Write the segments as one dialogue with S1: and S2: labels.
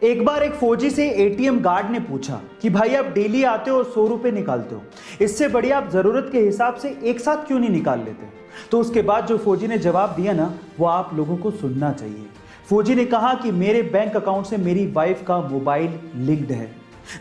S1: एक बार एक फौजी से एटीएम गार्ड ने पूछा कि भाई आप डेली आते हो और 100 रुपए निकालते हो, इससे बढ़िया आप जरूरत के हिसाब से एक साथ क्यों नहीं निकाल लेते। तो उसके बाद जो फौजी ने जवाब दिया ना, वो आप लोगों को सुनना चाहिए। फौजी ने कहा कि मेरे बैंक अकाउंट से मेरी वाइफ का मोबाइल लिंक्ड है।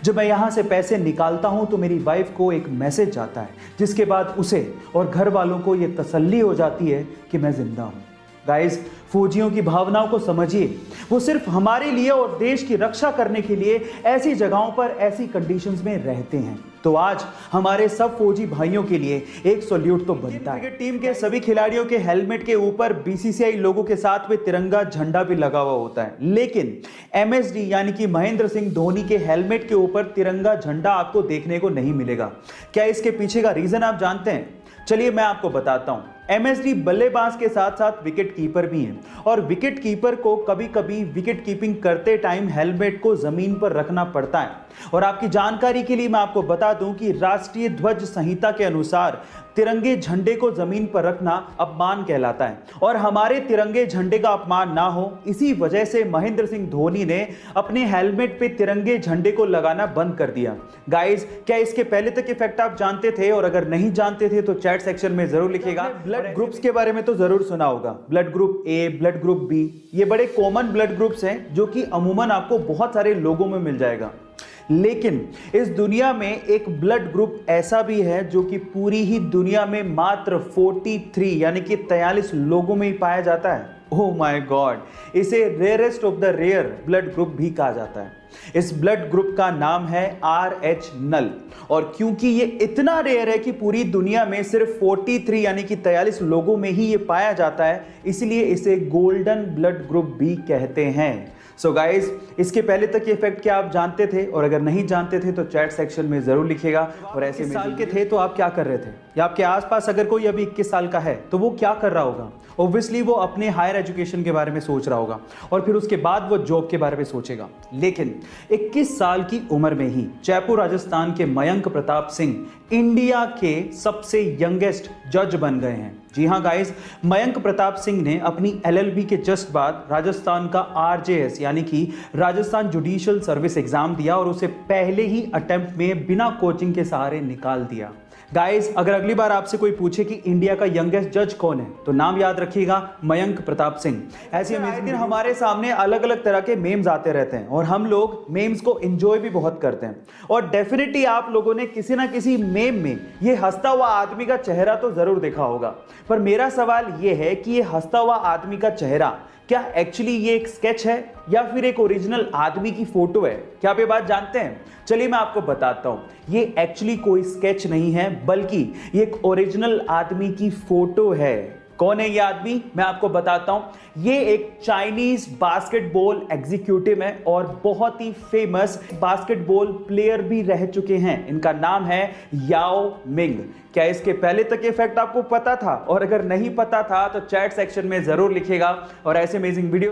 S1: जब मैं यहां से पैसे निकालता हूं तो मेरी वाइफ को एक मैसेज जाता है, जिसके बाद उसे और घर वालों को यह तसल्ली हो जाती है कि मैं जिंदा हूं। गाइस, फौजियों की भावनाओं को समझिए। वो सिर्फ हमारे लिए और देश की रक्षा करने के लिए ऐसी जगहों पर ऐसी कंडीशंस में रहते हैं। तो आज हमारे सब फौजी भाइयों के लिए एक सैल्यूट तो बनता है। क्रिकेट टीम के सभी खिलाड़ियों के हेलमेट के ऊपर बीसीसीआई लोगों के साथ में तिरंगा झंडा भी लगा हुआ होता है, लेकिन एमएसडी यानी कि महेंद्र सिंह धोनी के हेलमेट के ऊपर तिरंगा झंडा आपको देखने को नहीं मिलेगा। क्या इसके पीछे का रीजन आप जानते हैं? चलिए मैं आपको बताता हूं। एमएसडी बल्लेबाज के साथ साथ विकेट कीपर भी हैं और विकेट कीपर को कभी कभी विकेट कीपिंग करते टाइम हेलमेट को जमीन पर रखना पड़ता है। और आपकी जानकारी के लिए मैं आपको बता दूं कि राष्ट्रीय ध्वज संहिता के अनुसार तिरंगे झंडे को जमीन पर रखना अपमान कहलाता है और हमारे तिरंगे झंडे का अपमान ना हो, इसी वजह से महेंद्र सिंह धोनी ने अपने हेलमेट पे तिरंगे झंडे को लगाना बंद कर दिया। गाइस, क्या इसके पहले तक इफेक्ट आप जानते थे? और अगर नहीं जानते थे तो चैट सेक्शन में जरूर लिखिएगा। ब्लड ग्रुप्स के बारे में तो जरूर सुना होगा। Blood group A, blood group B, ये बड़े कॉमन ब्लड ग्रुप्स हैं जो कि अमूमन आपको बहुत सारे लोगों में मिल जाएगा। लेकिन इस दुनिया में एक ब्लड ग्रुप ऐसा भी है जो कि पूरी ही दुनिया में मात्र 43 यानी कि 43 लोगों में ही पाया जाता है। ओह माय गॉड, इसे rarest of the rare blood group भी कहा जाता है। इस ब्लड ग्रुप का नाम है RH नल और क्योंकि ये इतना रेयर है कि पूरी दुनिया में सिर्फ 43 यानी कि 43 लोगों में ही ये पाया जाता है, इसलिए इसे गोल्डन ब्लड ग्रुप भी कहते हैं। सो गाइस, इसके पहले तक ये फैक्ट क्या आप जानते थे? और अगर नहीं जानते थे तो चैट सेक्शन में जरूर लिखिएगा। और ऐसे साल के थे तो आप क्या कर रहे थे, या आपके आसपास अगर कोई अभी 21 साल का है तो वो क्या कर रहा होगा? ऑब्वियसली वो अपने हायर एजुकेशन के बारे में सोच रहा होगा और फिर उसके बाद वो जॉब के बारे में सोचेगा। लेकिन 21 साल की उम्र में ही जयपुर राजस्थान के मयंक प्रताप सिंह इंडिया के सबसे यंगेस्ट जज बन गए हैं। जी हाँ गाइस, मयंक प्रताप सिंह ने अपनी LLB के जस्ट बाद राजस्थान का RJS यानी कि राजस्थान जुडिशियल सर्विस एग्जाम दिया और उसे पहले ही अटेम्प्ट में बिना कोचिंग के सहारे निकाल दिया। गाइस, अगर अगली बार आपसे कोई पूछे कि इंडिया का यंगेस्ट जज कौन है तो नाम याद रखिएगा, मयंक प्रताप सिंह। ऐसे दिन हमारे सामने अलग अलग तरह के मेम्स आते रहते हैं और हम लोग मेम्स को एंजॉय भी बहुत करते हैं। और डेफिनेटली आप लोगों ने किसी ना किसी मेम में ये हंसता हुआ आदमी का चेहरा तो जरूर देखा होगा। पर मेरा सवाल ये है कि ये हंसता हुआ आदमी का चेहरा क्या एक्चुअली ये एक स्केच है या फिर एक ओरिजिनल आदमी की फोटो है? क्या आप ये बात जानते हैं? चलिए मैं आपको बताता हूं। ये एक्चुअली कोई स्केच नहीं है, बल्कि ये एक ओरिजिनल आदमी की फोटो है। कौन है ये आदमी? मैं आपको बताता हूं। ये एक चाइनीज बास्केटबॉल एग्जीक्यूटिव है और बहुत ही फेमस बास्केटबॉल प्लेयर भी रह चुके हैं। इनका नाम है याओ मिंग। क्या इसके पहले तक ये फैक्ट आपको पता था? और अगर नहीं पता था तो चैट सेक्शन में जरूर लिखिएगा। और ऐसे अमेजिंग वीडियो